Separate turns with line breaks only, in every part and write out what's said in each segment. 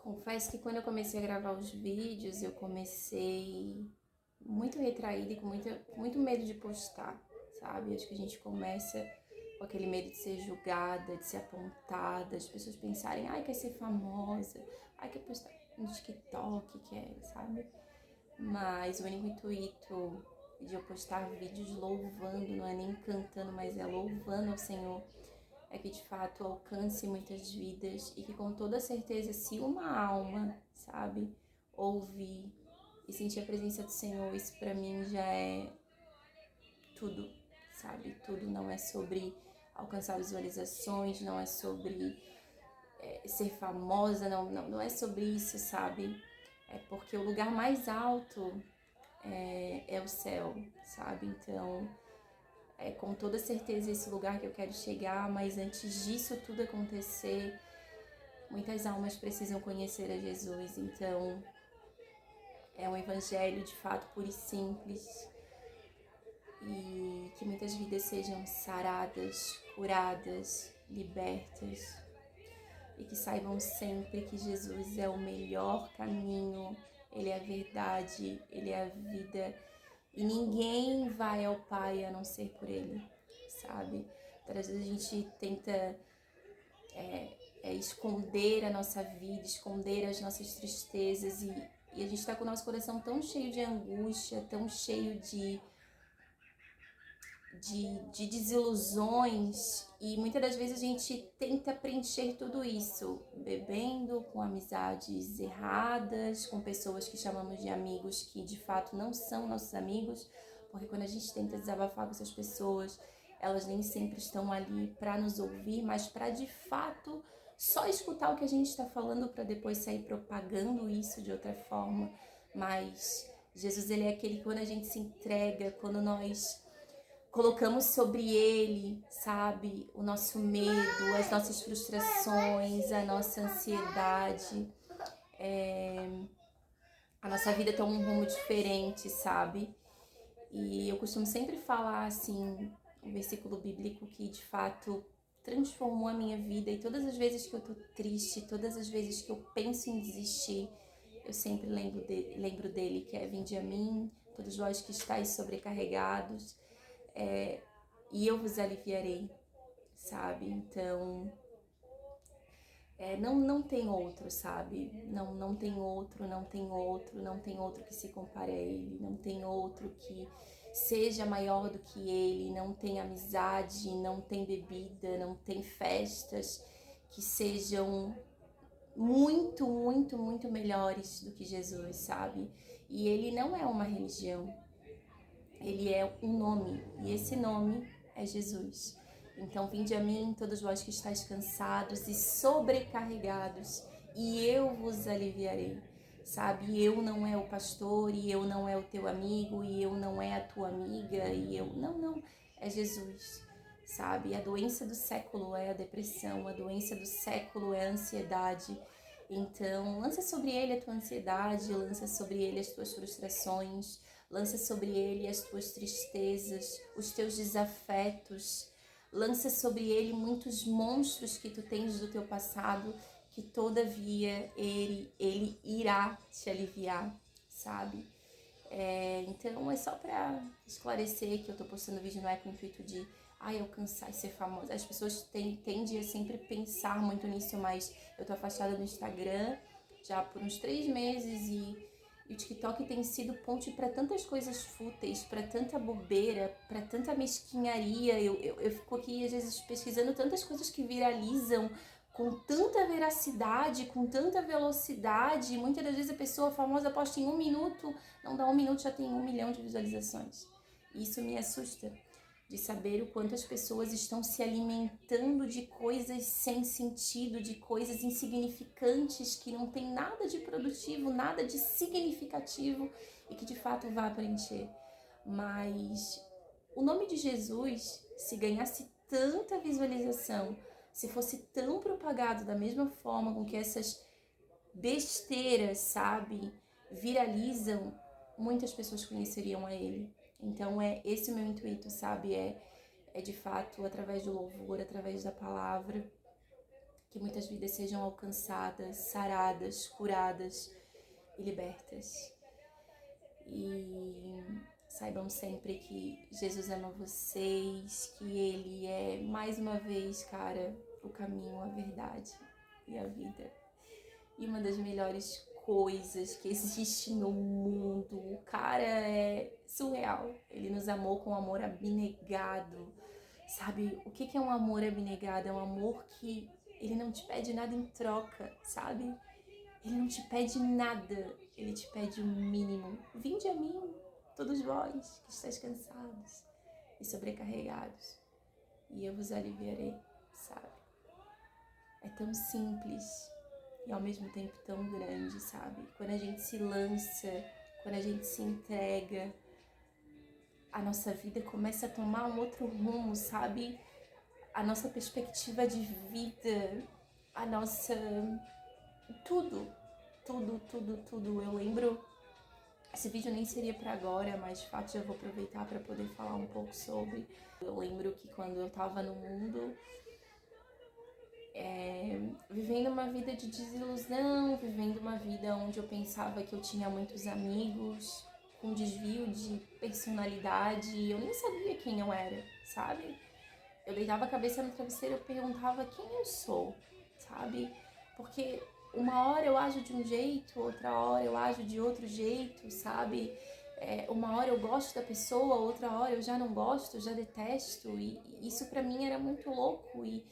Confesso que quando eu comecei a gravar os vídeos, eu comecei muito retraída e com muito medo de postar, sabe? Acho que a gente começa com aquele medo de ser julgada, de ser apontada, as pessoas pensarem, ai, quer ser famosa, ai, quer postar no TikTok, quer, sabe? Mas o único intuito de eu postar vídeos louvando, não é nem cantando, mas é louvando ao Senhor, é que de fato alcance muitas vidas e que com toda certeza, se uma alma, sabe, ouvir e sentir a presença do Senhor, isso pra mim já é tudo, sabe? Tudo. Não é sobre alcançar visualizações, não é sobre ser famosa, não é sobre isso, sabe? É porque o lugar mais alto é o céu, sabe? Então, é com toda certeza esse lugar que eu quero chegar, mas antes disso tudo acontecer, muitas almas precisam conhecer a Jesus. Então, é um evangelho de fato puro e simples, e que muitas vidas sejam saradas, curadas, libertas, e que saibam sempre que Jesus é o melhor caminho, Ele é a verdade, Ele é a vida, e ninguém vai ao Pai a não ser por Ele, sabe? Às vezes a gente tenta esconder a nossa vida, esconder as nossas tristezas, e a gente está com o nosso coração tão cheio de angústia, tão cheio de desilusões, e muitas das vezes a gente tenta preencher tudo isso bebendo, com amizades erradas, com pessoas que chamamos de amigos que de fato não são nossos amigos, porque quando a gente tenta desabafar com essas pessoas, elas nem sempre estão ali para nos ouvir, mas para de fato só escutar o que a gente está falando para depois sair propagando isso de outra forma. Mas Jesus, ele é aquele que quando a gente se entrega, quando nós colocamos sobre ele, sabe, o nosso medo, as nossas frustrações, a nossa ansiedade, a nossa vida tem um rumo diferente, sabe? E eu costumo sempre falar, assim, um versículo bíblico que de fato transformou a minha vida, e todas as vezes que eu tô triste, todas as vezes que eu penso em desistir, eu sempre lembro dele, que é: vinde a mim, todos vós que estáis sobrecarregados, e eu vos aliviarei, sabe? Então, não tem outro, sabe? Não tem outro, não tem outro, não tem outro que se compare a ele, não tem outro que seja maior do que ele, não tem amizade, não tem bebida, não tem festas que sejam muito, muito, muito melhores do que Jesus, sabe? E ele não é uma religião, ele é um nome, e esse nome é Jesus. Então, vinde a mim, todos vós que estáis cansados e sobrecarregados, e eu vos aliviarei. Sabe, eu não é o pastor, e eu não é o teu amigo, e eu não é a tua amiga, e eu... Não, é Jesus, sabe? A doença do século é a depressão, a doença do século é a ansiedade. Então, lança sobre ele a tua ansiedade, lança sobre ele as tuas frustrações, lança sobre ele as tuas tristezas, os teus desafetos, lança sobre ele muitos monstros que tu tens do teu passado, que todavia ele irá te aliviar, sabe? Então é só pra esclarecer que eu tô postando vídeo, não é com o intuito de alcançar e ser famosa. As pessoas tendem a sempre pensar muito nisso, mas eu tô afastada do Instagram já por uns 3 meses, e o TikTok tem sido ponte para tantas coisas fúteis, para tanta bobeira, para tanta mesquinharia. Eu fico aqui às vezes pesquisando tantas coisas que viralizam com tanta veracidade, com tanta velocidade. E muitas das vezes a pessoa famosa posta em 1 minuto, não dá 1 minuto, já tem 1 milhão de visualizações. E isso me assusta, de saber o quanto as pessoas estão se alimentando de coisas sem sentido, de coisas insignificantes, que não tem nada de produtivo, nada de significativo e que de fato vá preencher. Mas o nome de Jesus, se ganhasse tanta visualização, se fosse tão propagado da mesma forma com que essas besteiras, sabe, viralizam, muitas pessoas conheceriam a ele. Então é esse o meu intuito, sabe? É de fato através do louvor, através da palavra, que muitas vidas sejam alcançadas, saradas, curadas e libertas. E saibam sempre que Jesus ama vocês, que Ele é, mais uma vez, cara, o caminho, a verdade e a vida. E uma das melhores coisas que existe no mundo, o cara é surreal. Ele nos amou com amor abnegado. Sabe, o que é um amor abnegado? É um amor que ele não te pede nada em troca, sabe? Ele não te pede nada, ele te pede o mínimo. Vinde a mim, todos vós que estáis cansados e sobrecarregados, e eu vos aliviarei, sabe? É tão simples e ao mesmo tempo tão grande, sabe? Quando a gente se lança, quando a gente se entrega, a nossa vida começa a tomar um outro rumo, sabe? A nossa perspectiva de vida, a nossa... tudo. Eu lembro, esse vídeo nem seria pra agora, mas de fato já vou aproveitar para poder falar um pouco sobre. Eu lembro que quando eu tava no mundo, vivendo uma vida de desilusão, vivendo uma vida onde eu pensava que eu tinha muitos amigos, com desvio de personalidade, e eu nem sabia quem eu era, sabe? Eu deitava a cabeça no travesseiro e eu perguntava quem eu sou, sabe? Porque uma hora eu ajo de um jeito, outra hora eu ajo de outro jeito, sabe? Uma hora eu gosto da pessoa, outra hora eu já não gosto, já detesto. E isso pra mim era muito louco. E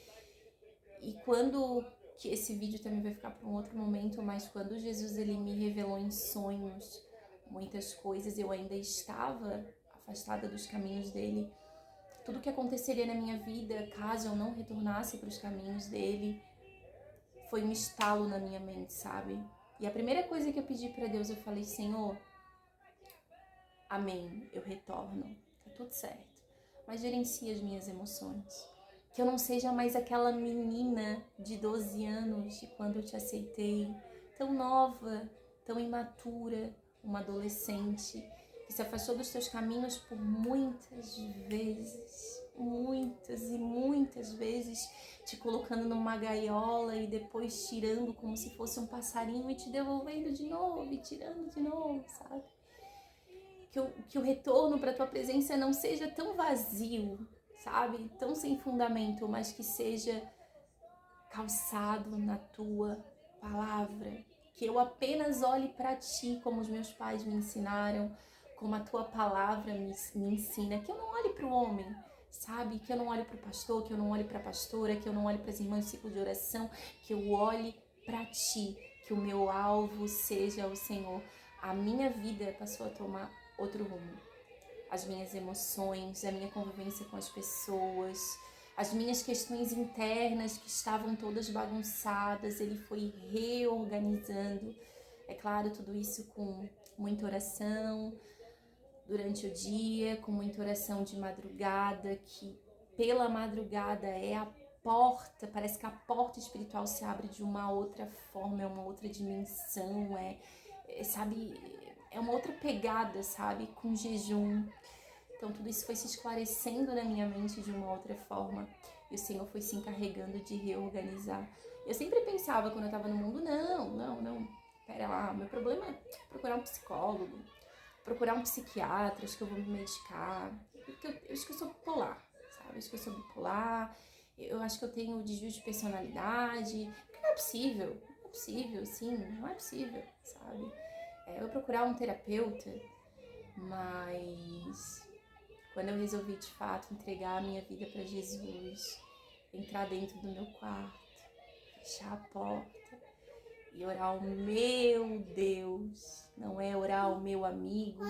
quando, que esse vídeo também vai ficar para um outro momento, mas quando Jesus ele me revelou em sonhos muitas coisas, eu ainda estava afastada dos caminhos dele. Tudo que aconteceria na minha vida, caso eu não retornasse para os caminhos dele, foi um estalo na minha mente, sabe? E a primeira coisa que eu pedi para Deus, eu falei, Senhor, amém, eu retorno, tá tudo certo, mas gerencia as minhas emoções. Que eu não seja mais aquela menina de 12 anos de quando eu te aceitei, tão nova, tão imatura, uma adolescente, que se afastou dos teus caminhos por muitas vezes, muitas e muitas vezes, te colocando numa gaiola e depois tirando como se fosse um passarinho e te devolvendo de novo e tirando de novo, sabe? Que o retorno para tua presença não seja tão vazio, sabe? Tão sem fundamento, mas que seja calçado na tua palavra. Que eu apenas olhe para ti como os meus pais me ensinaram, como a tua palavra me ensina. Que eu não olhe para o homem, sabe? Que eu não olhe para o pastor, que eu não olhe para a pastora, que eu não olhe para as irmãs do ciclo de oração, que eu olhe para ti. Que o meu alvo seja o Senhor. A minha vida passou a tomar outro rumo. As minhas emoções, a minha convivência com as pessoas, as minhas questões internas que estavam todas bagunçadas, ele foi reorganizando. É claro, tudo isso com muita oração durante o dia, com muita oração de madrugada, que pela madrugada é a porta, parece que a porta espiritual se abre de uma outra forma, é uma outra dimensão, sabe, é uma outra pegada, sabe, com jejum. Então tudo isso foi se esclarecendo na minha mente de uma outra forma. E o Senhor foi se encarregando de reorganizar. Eu sempre pensava quando eu estava no mundo, não, pera lá, meu problema é procurar um psicólogo, procurar um psiquiatra, acho que eu vou me medicar. Porque eu acho que eu sou bipolar, sabe? Eu acho que eu sou bipolar, eu acho que eu tenho desvio de personalidade. Porque não é possível, sim, não é possível, sabe? Eu procurar um terapeuta, mas quando eu resolvi de fato entregar a minha vida para Jesus, entrar dentro do meu quarto, fechar a porta e orar o meu Deus, não é orar o meu amigo,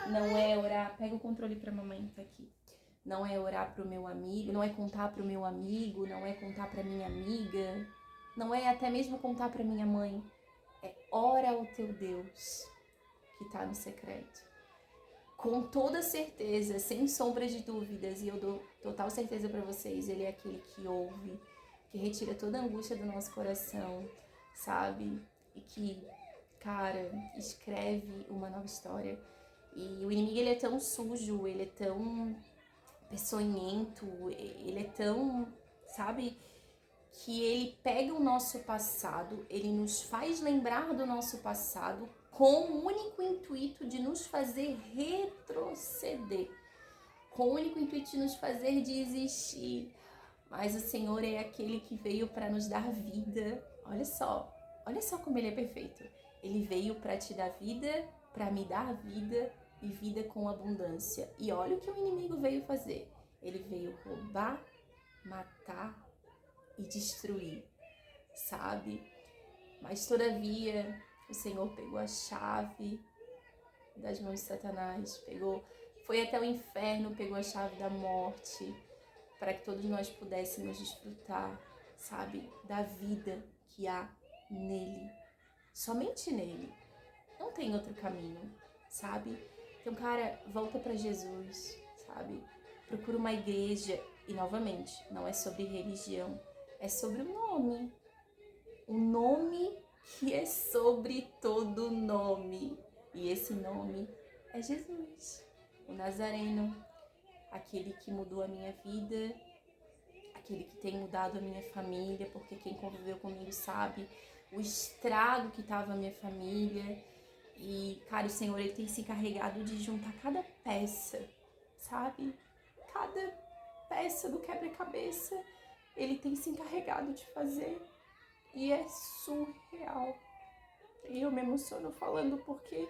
não é orar, pega o controle pra mamãe, tá aqui. Não é orar pro meu amigo, não é contar pro meu amigo, não é contar pra minha amiga, não é até mesmo contar pra minha mãe. É ora ao teu Deus que tá no secreto. Com toda certeza, sem sombra de dúvidas, e eu dou total certeza pra vocês, ele é aquele que ouve, que retira toda a angústia do nosso coração, sabe? E que, cara, escreve uma nova história. E o inimigo, ele é tão sujo, ele é tão peçonhento, ele é tão, sabe, que ele pega o nosso passado, ele nos faz lembrar do nosso passado com o único intuito de nos fazer retroceder, com o único intuito de nos fazer desistir. Mas o Senhor é aquele que veio para nos dar vida. Olha só como ele é perfeito. Ele veio para te dar vida, para me dar vida e vida com abundância. E olha o que o inimigo veio fazer. Ele veio roubar, matar e destruir, sabe? Mas todavia, o Senhor pegou a chave das mãos de Satanás, foi até o inferno, pegou a chave da morte, para que todos nós pudéssemos desfrutar, sabe, da vida que há nele, somente nele. Não tem outro caminho, sabe? Então, cara, volta para Jesus, sabe? Procura uma igreja e, novamente, não é sobre religião, é sobre o nome que é sobre todo nome. E esse nome é Jesus, o Nazareno, aquele que mudou a minha vida, aquele que tem mudado a minha família, porque quem conviveu comigo sabe o estrago que estava a minha família. E, cara, o Senhor, ele tem se encarregado de juntar cada peça, sabe? Cada peça do quebra-cabeça, ele tem se encarregado de fazer. E é surreal. E eu me emociono falando porque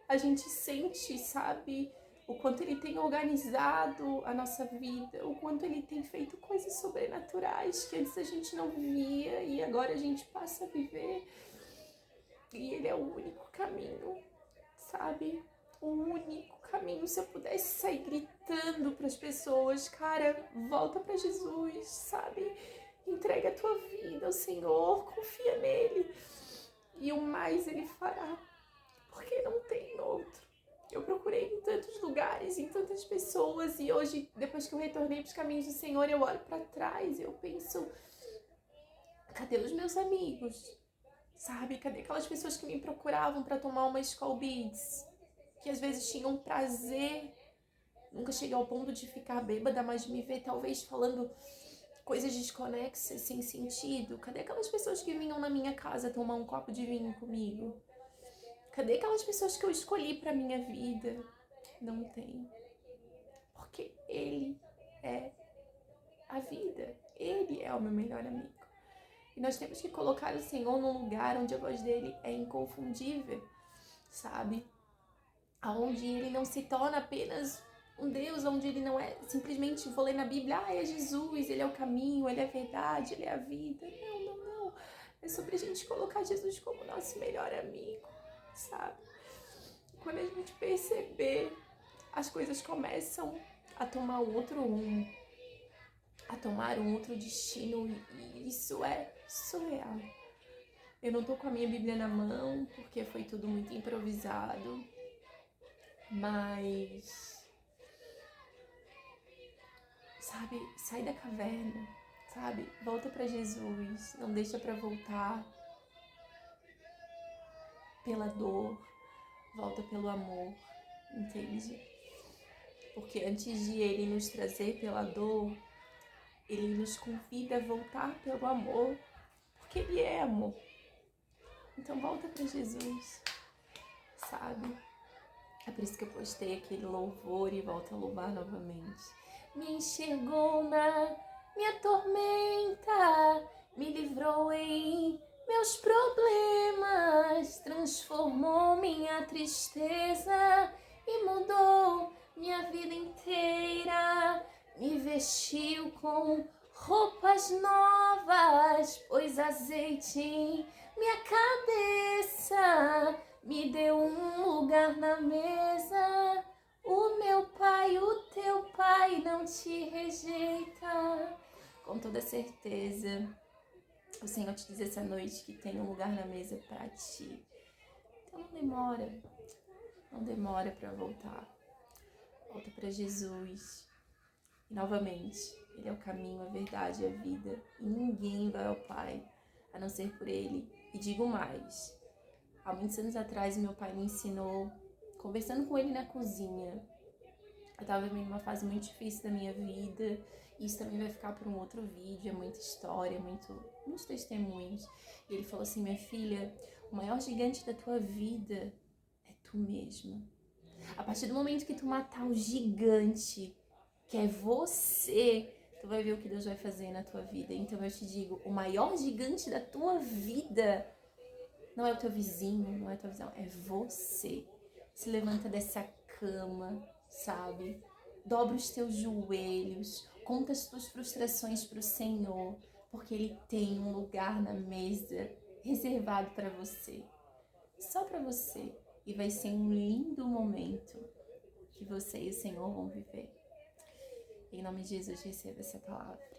a gente sente, sabe, o quanto ele tem organizado a nossa vida, o quanto ele tem feito coisas sobrenaturais que antes a gente não via e agora a gente passa a viver. E ele é o único caminho, sabe? O único caminho. Se eu pudesse sair gritando para as pessoas, cara, volta para Jesus, sabe? Entrega a tua vida ao Senhor, confia nele. E o mais ele fará, porque não tem outro. Eu procurei em tantos lugares, em tantas pessoas, e hoje, depois que eu retornei para os caminhos do Senhor, eu olho para trás e eu penso, cadê os meus amigos? Sabe, cadê aquelas pessoas que me procuravam para tomar uma Skol Beats? Que às vezes tinham prazer, nunca cheguei ao ponto de ficar bêbada, mas me ver talvez falando coisas desconexas, sem sentido. Cadê aquelas pessoas que vinham na minha casa tomar um copo de vinho comigo? Cadê aquelas pessoas que eu escolhi para minha vida? Não tem. Porque ele é a vida. Ele é o meu melhor amigo. E nós temos que colocar o Senhor num lugar onde a voz dele é inconfundível, sabe? Onde ele não se torna apenas um Deus, onde ele não é simplesmente, vou ler na Bíblia, é Jesus, ele é o caminho, ele é a verdade, ele é a vida. Não. É sobre a gente colocar Jesus como nosso melhor amigo, sabe? Quando a gente perceber, as coisas começam a tomar um outro rumo, a tomar um outro destino, e isso é surreal. Eu não tô com a minha Bíblia na mão, porque foi tudo muito improvisado, mas, sabe, sai da caverna, sabe, volta pra Jesus, não deixa pra voltar pela dor, volta pelo amor, entende? Porque antes de ele nos trazer pela dor, ele nos convida a voltar pelo amor, porque ele é amor. Então volta pra Jesus, sabe? É por isso que eu postei aquele louvor e volto a louvar novamente. Me enxergou na minha tormenta, me livrou em meus problemas, transformou minha tristeza e mudou minha vida inteira. Me vestiu com roupas novas, pôs azeite em minha cabeça, me deu um lugar na mesa. O meu pai, o teu pai não te rejeita. Com toda certeza, o Senhor te diz essa noite que tem um lugar na mesa para ti. Então não demora para voltar. Volta para Jesus. E novamente, ele é o caminho, a verdade e a vida. E ninguém vai ao Pai a não ser por ele. E digo mais, há muitos anos atrás meu pai me ensinou, conversando com ele na cozinha. Eu estava vivendo uma fase muito difícil da minha vida isso também vai ficar para um outro vídeo, é muita história, muitos testemunhos. E ele falou assim, minha filha, o maior gigante da tua vida é tu mesma. A partir do momento que tu matar o gigante, que é você, tu vai ver o que Deus vai fazer na tua vida. Então eu te digo, o maior gigante da tua vida não é o teu vizinho, não é a tua visão, é você. Se levanta dessa cama, sabe? Dobra os teus joelhos, conta as tuas frustrações para o Senhor, porque Ele tem um lugar na mesa reservado para você, só para você. E vai ser um lindo momento que você e o Senhor vão viver. Em nome de Jesus, receba essa palavra.